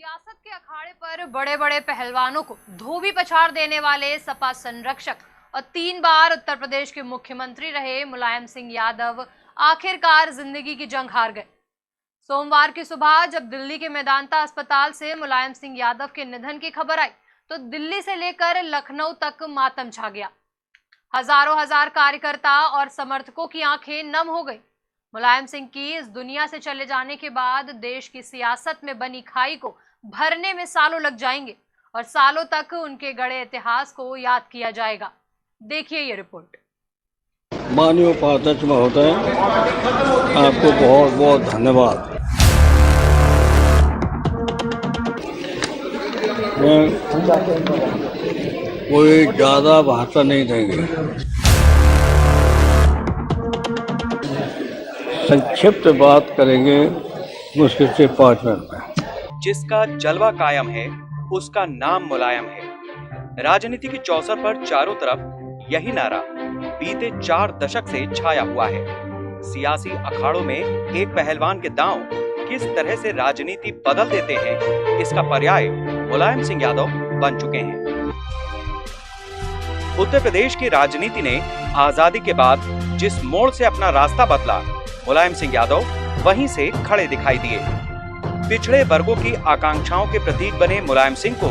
सियासत के अखाड़े पर बड़े बड़े पहलवानों को धोबी पछाड़ देने वाले सपा संरक्षक और 3 बार उत्तर प्रदेश के मुख्यमंत्री रहे मुलायम सिंह यादव आखिरकार जिंदगी की जंग हार गए। सोमवार की सुबह जब दिल्ली के मेदांता अस्पताल से मुलायम सिंह यादव के निधन की खबर आई तो दिल्ली से लेकर लखनऊ तक मातम छा गया। हजारों हजार कार्यकर्ता और समर्थकों की आंखें नम हो गई। मुलायम सिंह की इस दुनिया से चले जाने के बाद देश की सियासत में बनी खाई को भरने में सालों लग जाएंगे और सालों तक उनके गढ़े इतिहास को याद किया जाएगा। देखिए ये रिपोर्ट। माननीय उपाध्यक्ष महोदय, आपको बहुत बहुत धन्यवाद। मैं कोई ज़्यादा भाषण नहीं देंगे, संक्षिप्त बात करेंगे मुश्किल से 5 मिनट में। जिसका जलवा कायम है उसका नाम मुलायम है। राजनीति की चौसर पर चारों तरफ यही नारा बीते 4 दशक से छाया हुआ है। सियासी अखाड़ों में एक पहलवान के दांव किस तरह से राजनीति बदल देते हैं, इसका पर्याय मुलायम सिंह यादव बन चुके हैं। उत्तर प्रदेश की राजनीति ने आजादी के बाद जिस मोड़ से अपना रास्ता बदला, मुलायम सिंह यादव वहीं से खड़े दिखाई दिए। पिछड़े वर्गों की आकांक्षाओं के प्रतीक बने मुलायम सिंह को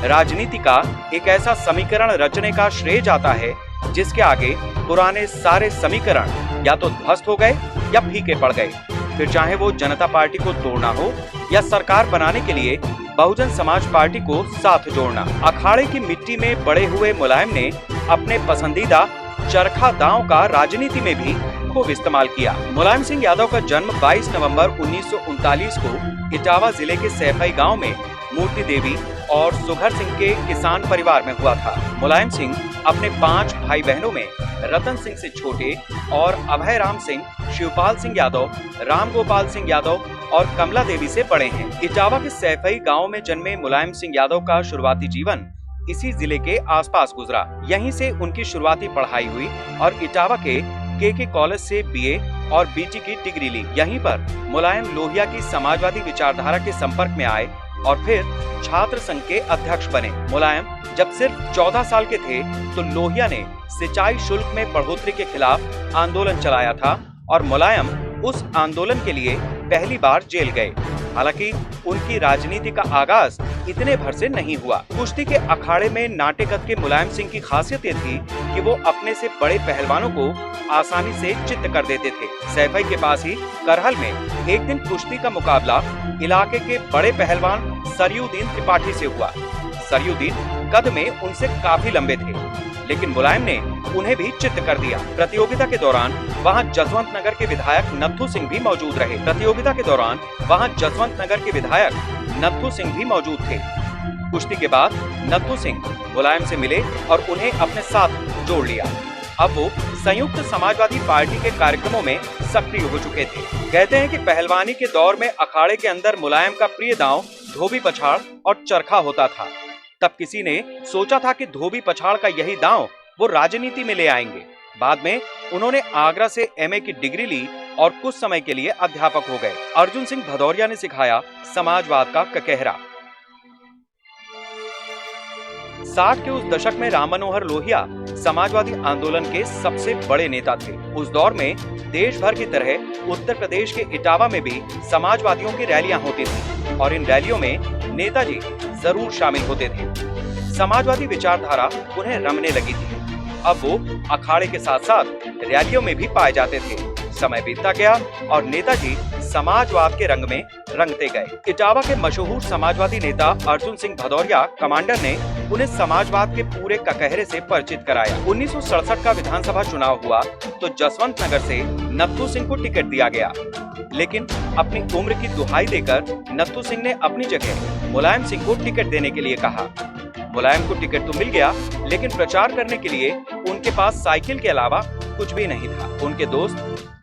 राजनीति का एक ऐसा समीकरण रचने का श्रेय जाता है जिसके आगे पुराने सारे समीकरण या तो ध्वस्त हो गए या फीके पड़ गए। फिर चाहे वो जनता पार्टी को तोड़ना हो या सरकार बनाने के लिए बहुजन समाज पार्टी को साथ जोड़ना। अखाड़े की मिट्टी में बड़े हुए मुलायम ने अपने पसंदीदा चरखा दांव का राजनीति में भी खूब इस्तेमाल किया। मुलायम सिंह यादव का जन्म 22 नवंबर 1939 को इटावा जिले के सैफई गांव में मूर्ति देवी और सुघर सिंह के किसान परिवार में हुआ था। मुलायम सिंह अपने 5 भाई बहनों में रतन सिंह से छोटे और अभय राम सिंह, शिवपाल सिंह यादव, राम गोपाल सिंह यादव और कमला देवी से बड़े हैं। इटावा के सैफई गांव में जन्मे मुलायम सिंह यादव का शुरुआती जीवन इसी जिले के आसपास गुजरा। यहीं से उनकी शुरुआती पढ़ाई हुई और इटावा के के कॉलेज से बीए और बीटी की डिग्री ली। यहीं पर मुलायम लोहिया की समाजवादी विचारधारा के संपर्क में आए और फिर छात्र संघ के अध्यक्ष बने। मुलायम जब सिर्फ 14 साल के थे तो लोहिया ने सिंचाई शुल्क में बढ़ोतरी के खिलाफ आंदोलन चलाया था और मुलायम उस आंदोलन के लिए पहली बार जेल गए। हालांकि उनकी राजनीति का आगाज इतने भर से नहीं हुआ। कुश्ती के अखाड़े में नाटे कद के मुलायम सिंह की खासियत ये थी कि वो अपने से बड़े पहलवानों को आसानी से चित्त कर देते थे। सैफई के पास ही करहल में एक दिन कुश्ती का मुकाबला इलाके के बड़े पहलवान सरयुद्दीन त्रिपाठी से हुआ। सरयुद्दीन कद में उनसे काफी लंबे थे, लेकिन मुलायम ने उन्हें भी चित्त कर दिया। प्रतियोगिता के दौरान वहां जसवंत नगर के विधायक नत्थू सिंह भी मौजूद थे। कुश्ती के बाद नत्थू सिंह मुलायम से मिले और उन्हें अपने साथ जोड़ लिया। अब वो संयुक्त समाजवादी पार्टी के कार्यक्रमों में सक्रिय हो चुके थे। कहते हैं कि पहलवानी के दौर में अखाड़े के अंदर मुलायम का प्रिय दांव धोबी पछाड़ और चरखा होता था। तब किसी ने सोचा था कि धोबी पछाड़ का यही दांव वो राजनीति में ले आएंगे। बाद में उन्होंने आगरा से एमए की डिग्री ली और कुछ समय के लिए अध्यापक हो गए। अर्जुन सिंह भदौरिया ने सिखाया समाजवाद का ककहरा। 60 के उस दशक में राम मनोहर लोहिया समाजवादी आंदोलन के सबसे बड़े नेता थे। उस दौर में देश भर की तरह उत्तर प्रदेश के इटावा में भी समाजवादियों की रैलियां होती थी और इन रैलियों में नेताजी जरूर शामिल होते थे। समाजवादी विचारधारा उन्हें रमने लगी थी। अब वो अखाड़े के साथ साथ रैलियों में भी पाए जाते थे। समय बीतता गया और नेताजी समाजवाद के रंग में रंगते गए। इटावा के मशहूर समाजवादी नेता अर्जुन सिंह भदौरिया कमांडर ने उन्हें समाजवाद के पूरे ककहरे से परिचित कराया। 1967 का विधानसभा चुनाव हुआ तो जसवंत नगर से नत्थू सिंह को टिकट दिया गया, लेकिन अपनी उम्र की दुहाई देकर नत्थू सिंह ने अपनी जगह मुलायम सिंह को टिकट देने के लिए कहा। मुलायम को टिकट तो मिल गया, लेकिन प्रचार करने के लिए उनके पास साइकिल के अलावा कुछ भी नहीं था। उनके दोस्त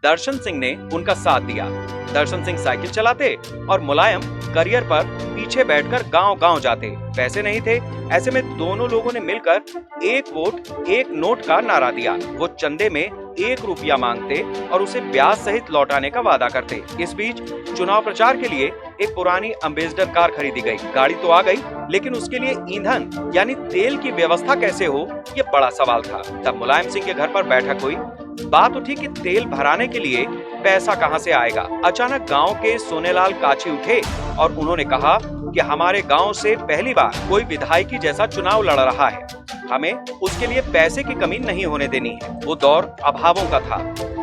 दर्शन सिंह ने उनका साथ दिया। दर्शन सिंह साइकिल चलाते और मुलायम करियर पर पीछे बैठकर गांव-गांव जाते। पैसे नहीं थे ऐसे में दोनों लोगों ने मिलकर एक वोट एक नोट का नारा दिया। वो चंदे में 1 रुपया मांगते और उसे ब्याज सहित लौटाने का वादा करते। इस बीच चुनाव प्रचार के लिए एक पुरानी अम्बेसडर कार खरीदी गई। गाड़ी तो आ गई, लेकिन उसके लिए ईंधन यानी तेल की व्यवस्था कैसे हो, ये बड़ा सवाल था। तब मुलायम सिंह के घर पर बैठक हुई। बात उठी कि तेल भराने के लिए पैसा कहां से आएगा। अचानक गांव के सोनेलाल काछी उठे और उन्होंने कहा कि हमारे गांव से पहली बार कोई विधायकी जैसा चुनाव लड़ रहा है, हमें उसके लिए पैसे की कमी नहीं होने देनी है। वो दौर अभावों का था,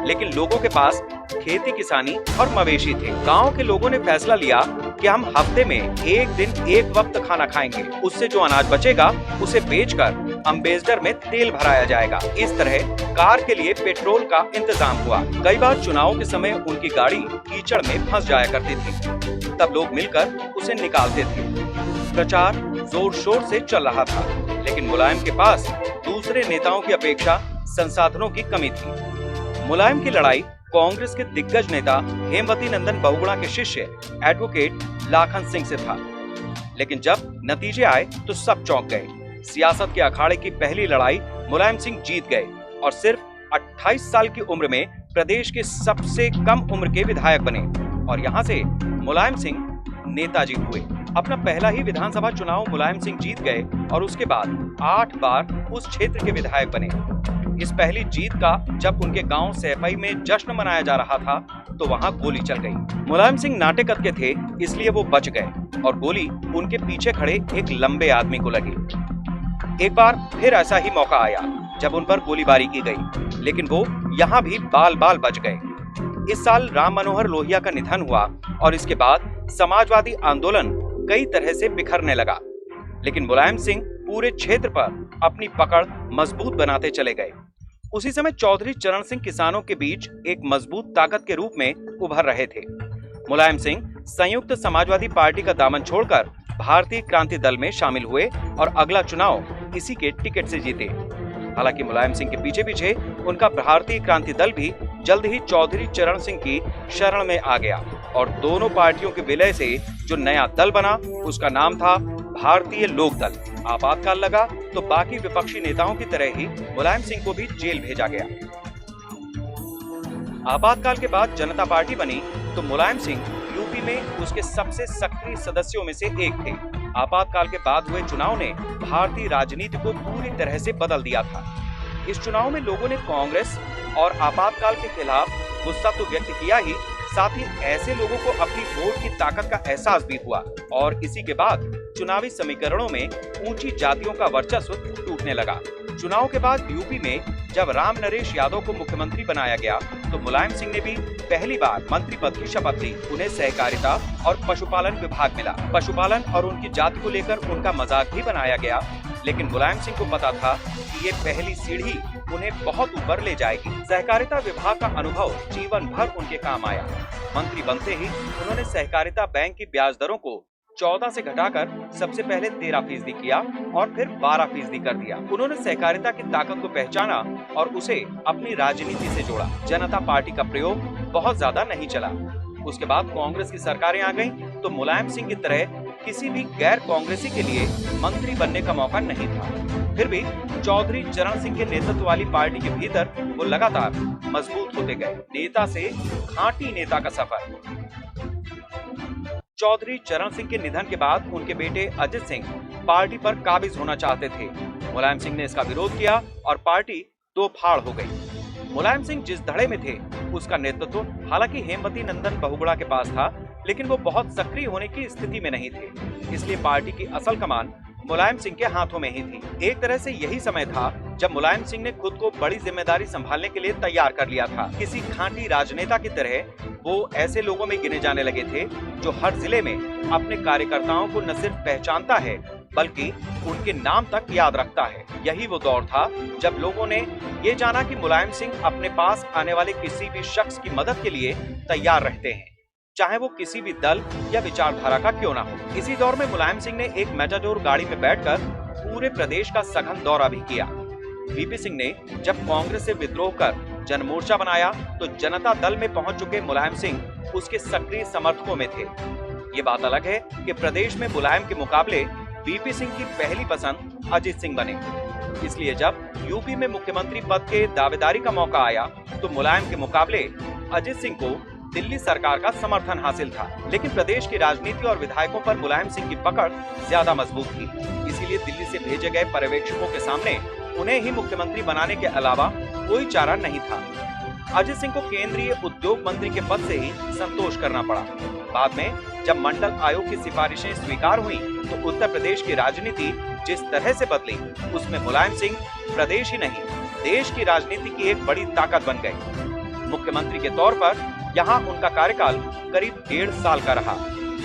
लेकिन लोगों के पास खेती किसानी और मवेशी थे। गांव के लोगों ने फैसला लिया कि हम हफ्ते में एक दिन एक वक्त खाना खाएंगे, उससे जो अनाज बचेगा उसे बेचकर अम्बेसडर में तेल भराया जाएगा। इस तरह कार के लिए पेट्रोल का इंतजाम हुआ। कई बार चुनाव के समय उनकी गाड़ी कीचड़ में फंस जाया करती थी, तब लोग मिलकर उसे निकालते थे। प्रचार जोर शोर से चल रहा था, लेकिन मुलायम के पास दूसरे नेताओं की अपेक्षा संसाधनों की कमी थी। मुलायम की लड़ाई कांग्रेस के दिग्गज नेता हेमवती नंदन बहुगुणा के शिष्य एडवोकेट लाखन सिंह से था, लेकिन जब नतीजे आए तो सब चौंक गए। सियासत के अखाड़े की पहली लड़ाई मुलायम सिंह जीत गए और सिर्फ 28 साल की उम्र में प्रदेश के सबसे कम उम्र के विधायक बने और यहाँ से मुलायम सिंह नेताजी हुए। अपना पहला ही विधानसभा चुनाव मुलायम सिंह जीत गए और उसके बाद 8 बार उस क्षेत्र के विधायक बने। इस पहली जीत का जब उनके गांव सैफई में जश्न मनाया जा रहा था तो वहां गोली चल गई। मुलायम सिंह नाटे कद के थे, इसलिए वो बच गए और गोली उनके पीछे खड़े एक लंबे आदमी को लगी। एक बार फिर ऐसा ही मौका आया जब उन पर गोलीबारी की गई, लेकिन वो यहाँ भी बाल बाल बच गए। इस साल राम मनोहर लोहिया का निधन हुआ और इसके बाद समाजवादी आंदोलन कई तरह से बिखरने लगा, लेकिन मुलायम सिंह पूरे क्षेत्र पर अपनी पकड़ मजबूत बनाते चले गए। उसी समय चौधरी चरण सिंह किसानों के बीच एक मजबूत ताकत के रूप में उभर रहे थे। मुलायम सिंह संयुक्त समाजवादी पार्टी का दामन छोड़कर भारतीय क्रांति दल में शामिल हुए और अगला चुनाव इसी के टिकट से जीते। हालांकि मुलायम सिंह के पीछे पीछे उनका भारतीय क्रांति दल भी जल्द ही चौधरी चरण सिंह की शरण में आ गया और दोनों पार्टियों के विलय से जो नया दल बना उसका नाम था भारतीय लोक दल। आपातकाल लगा तो बाकी विपक्षी नेताओं की तरह ही मुलायम सिंह को भी जेल भेजा गया। आपातकाल के बाद जनता पार्टी बनी तो मुलायम सिंह यूपी में उसके सबसे सक्रिय सदस्यों में से एक थे। आपातकाल के बाद हुए चुनाव ने भारतीय राजनीति को पूरी तरह से बदल दिया था। इस चुनाव में लोगों ने कांग्रेस और आपातकाल के खिलाफ गुस्सा तो व्यक्त किया ही, साथ ही ऐसे लोगों को अपनी वोट की ताकत का एहसास भी हुआ और इसी के बाद चुनावी समीकरणों में ऊंची जातियों का वर्चस्व टूटने लगा। चुनाव के बाद यूपी में जब राम नरेश यादव को मुख्यमंत्री बनाया गया तो मुलायम सिंह ने भी पहली बार मंत्री पद की शपथ ली। उन्हें सहकारिता और पशुपालन विभाग मिला। पशुपालन और उनकी जाति को लेकर उनका मजाक भी बनाया गया, लेकिन मुलायम सिंह को पता था कि ये पहली सीढ़ी उन्हें बहुत ऊपर ले जाएगी। सहकारिता विभाग का अनुभव जीवन भर उनके काम आया। मंत्री बनते ही उन्होंने सहकारिता बैंक की ब्याज दरों को 14 से घटाकर सबसे पहले 13% किया और फिर 12% कर दिया। उन्होंने सहकारिता की ताकत को पहचाना और उसे अपनी राजनीति से जोड़ा। जनता पार्टी का प्रयोग बहुत ज्यादा नहीं चला। उसके बाद कांग्रेस की सरकारें आ गईं, तो मुलायम सिंह की तरह किसी भी गैर कांग्रेसी के लिए मंत्री बनने का मौका नहीं था। फिर भी चौधरी चरण सिंह के नेतृत्व वाली पार्टी के भीतर वो लगातार मजबूत होते गए। नेता से खांटी नेता का सफर। चौधरी चरण सिंह के निधन के बाद उनके बेटे अजित सिंह पार्टी पर काबिज होना चाहते थे। मुलायम सिंह ने इसका विरोध किया और पार्टी दो फाड़ हो गई। मुलायम सिंह जिस धड़े में थे उसका नेतृत्व हालांकि हेमवती नंदन बहुगुणा के पास था, लेकिन वो बहुत सक्रिय होने की स्थिति में नहीं थे, इसलिए पार्टी की असल कमान मुलायम सिंह के हाथों में ही थी। एक तरह से यही समय था जब मुलायम सिंह ने खुद को बड़ी जिम्मेदारी संभालने के लिए तैयार कर लिया था। किसी खांटी राजनेता की तरह वो ऐसे लोगों में गिने जाने लगे थे जो हर जिले में अपने कार्यकर्ताओं को न सिर्फ पहचानता है बल्कि उनके नाम तक याद रखता है। यही वो दौर था जब लोगों ने ये जाना कि मुलायम सिंह अपने पास आने वाले किसी भी शख्स की मदद के लिए तैयार रहते हैं, चाहे वो किसी भी दल या विचारधारा का क्यों ना हो। इसी दौर में मुलायम सिंह ने एक मेटाडोर गाड़ी में बैठकर पूरे प्रदेश का सघन दौरा भी किया। वीपी सिंह ने जब कांग्रेस से विद्रोह कर जनमोर्चा बनाया तो जनता दल में पहुंच चुके मुलायम सिंह उसके सक्रिय समर्थकों में थे। ये बात अलग है कि प्रदेश में मुलायम के मुकाबले वीपी सिंह की पहली पसंद अजित सिंह बने। इसलिए जब यूपी में मुख्यमंत्री पद के दावेदारी का मौका आया तो मुलायम के मुकाबले अजित सिंह को दिल्ली सरकार का समर्थन हासिल था। लेकिन प्रदेश की राजनीति और विधायकों पर मुलायम सिंह की पकड़ ज्यादा मजबूत थी। इसीलिए दिल्ली से भेजे गए पर्यवेक्षकों के सामने उन्हें ही मुख्यमंत्री बनाने के अलावा कोई चारा नहीं था। अजित सिंह को केंद्रीय उद्योग मंत्री के पद से ही संतोष करना पड़ा। बाद में जब मंडल आयोग की सिफारिशें स्वीकार हुई तो उत्तर प्रदेश की राजनीति जिस तरह से बदली, उसमें मुलायम सिंह प्रदेश ही नहीं देश की राजनीति की एक बड़ी ताकत बन गए। मुख्यमंत्री के तौर पर यहाँ उनका कार्यकाल करीब 1.5 साल का रहा।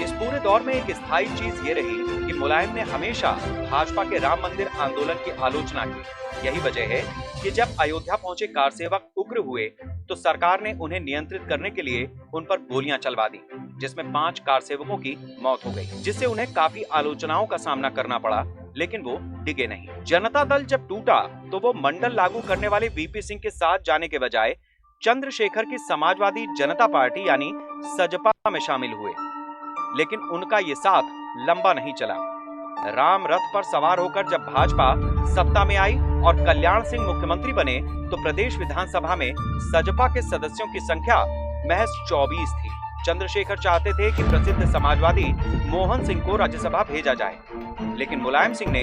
इस पूरे दौर में एक स्थायी चीज ये रही कि मुलायम ने हमेशा भाजपा के राम मंदिर आंदोलन की आलोचना की। यही वजह है कि जब अयोध्या पहुंचे कार सेवक उग्र हुए तो सरकार ने उन्हें नियंत्रित करने के लिए उन पर गोलियां चलवा दी, जिसमें 5 कार सेवकों की मौत हो गई, जिससे उन्हें काफी आलोचनाओं का सामना करना पड़ा। लेकिन वो डिगे नहीं। जनता दल जब टूटा तो वो मंडल लागू करने वाले वीपी सिंह के साथ जाने के बजाय चंद्रशेखर की समाजवादी जनता पार्टी यानी सजपा में शामिल हुए। लेकिन उनका ये साथ लंबा नहीं चला। राम रथ पर सवार होकर जब भाजपा सत्ता में आई और कल्याण सिंह मुख्यमंत्री बने तो प्रदेश विधानसभा में सजपा के सदस्यों की संख्या महज 24 थी। चंद्रशेखर चाहते थे कि प्रसिद्ध समाजवादी मोहन सिंह को राज्यसभा भेजा जाए, लेकिन मुलायम सिंह ने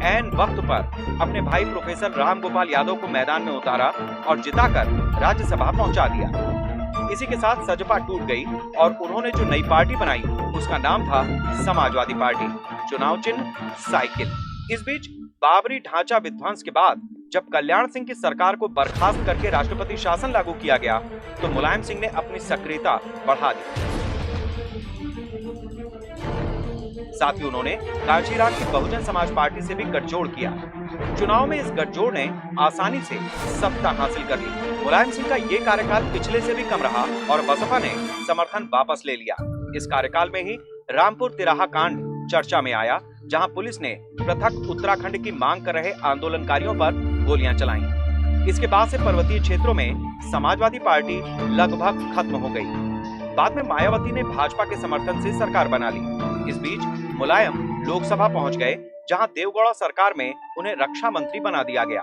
ऐन वक्त पर अपने भाई प्रोफेसर राम गोपाल यादव को मैदान में उतारा और जिताकर राज्यसभा पहुंचा दिया। इसी के साथ सजपा टूट गई और उन्होंने जो नई पार्टी बनाई उसका नाम था समाजवादी पार्टी, चुनाव चिन्ह साइकिल। इस बीच बाबरी ढांचा विध्वंस के बाद जब कल्याण सिंह की सरकार को बर्खास्त करके राष्ट्रपति शासन लागू किया गया तो मुलायम सिंह ने अपनी सक्रियता बढ़ा दी। साथ ही उन्होंने कांशीराम की बहुजन समाज पार्टी से भी गठजोड़ किया। चुनाव में इस गठजोड़ ने आसानी से सत्ता हासिल कर ली। मुलायम सिंह का ये कार्यकाल पिछले से भी कम रहा और बसपा ने समर्थन वापस ले लिया। इस कार्यकाल में ही रामपुर तिराहा कांड चर्चा में आया, जहां पुलिस ने पृथक उत्तराखंड की मांग कर रहे आंदोलनकारियों पर गोलियां चलाईं। इसके बाद से पर्वतीय क्षेत्रों में समाजवादी पार्टी लगभग खत्म हो गई। बाद में मायावती ने भाजपा के समर्थन से सरकार बना ली। इस बीच मुलायम लोकसभा पहुंच गए, जहां देवगौड़ा सरकार में उन्हें रक्षा मंत्री बना दिया गया।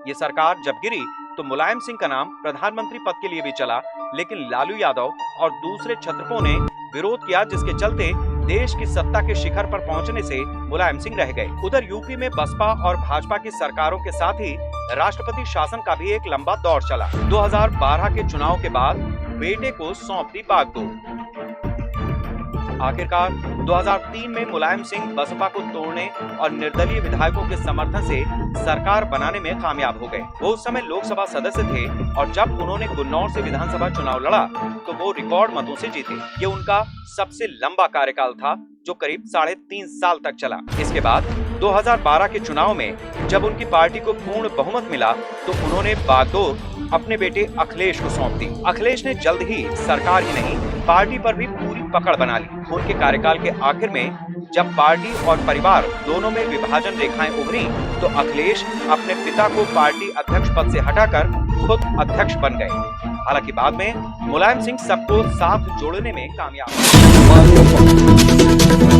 ये सरकार जब गिरी तो मुलायम सिंह का नाम प्रधानमंत्री पद के लिए भी चला, लेकिन लालू यादव और दूसरे छत्रपों ने विरोध किया, जिसके चलते देश की सत्ता के शिखर पर पहुंचने से मुलायम सिंह रह गए। उधर यूपी में बसपा और भाजपा की सरकारों के साथ ही राष्ट्रपति शासन का भी एक लंबा दौर चला। 2012 के चुनाव के बाद बेटे को सौंप दी बागडोर। आखिरकार 2003 में मुलायम सिंह बसपा को तोड़ने और निर्दलीय विधायकों के समर्थन से सरकार बनाने में कामयाब हो गए। वो उस समय लोकसभा सदस्य थे और जब उन्होंने गुन्नौर से विधानसभा चुनाव लड़ा तो वो रिकॉर्ड मतों से जीते। ये उनका सबसे लंबा कार्यकाल था, जो करीब 3.5 साल तक चला। इसके बाद 2012 के चुनाव में जब उनकी पार्टी को पूर्ण बहुमत मिला तो उन्होंने बागडोर अपने बेटे अखिलेश को सौंप दी। अखिलेश ने जल्द ही सरकार ही नहीं, पार्टी पर भी पूरी पकड़ बना ली। उनके कार्यकाल के आखिर में जब पार्टी और परिवार दोनों में विभाजन रेखाएं उभरी तो अखिलेश अपने पिता को पार्टी अध्यक्ष पद से हटाकर खुद अध्यक्ष बन गए। हालांकि बाद में मुलायम सिंह सबको साथ जोड़ने में कामयाब हुए।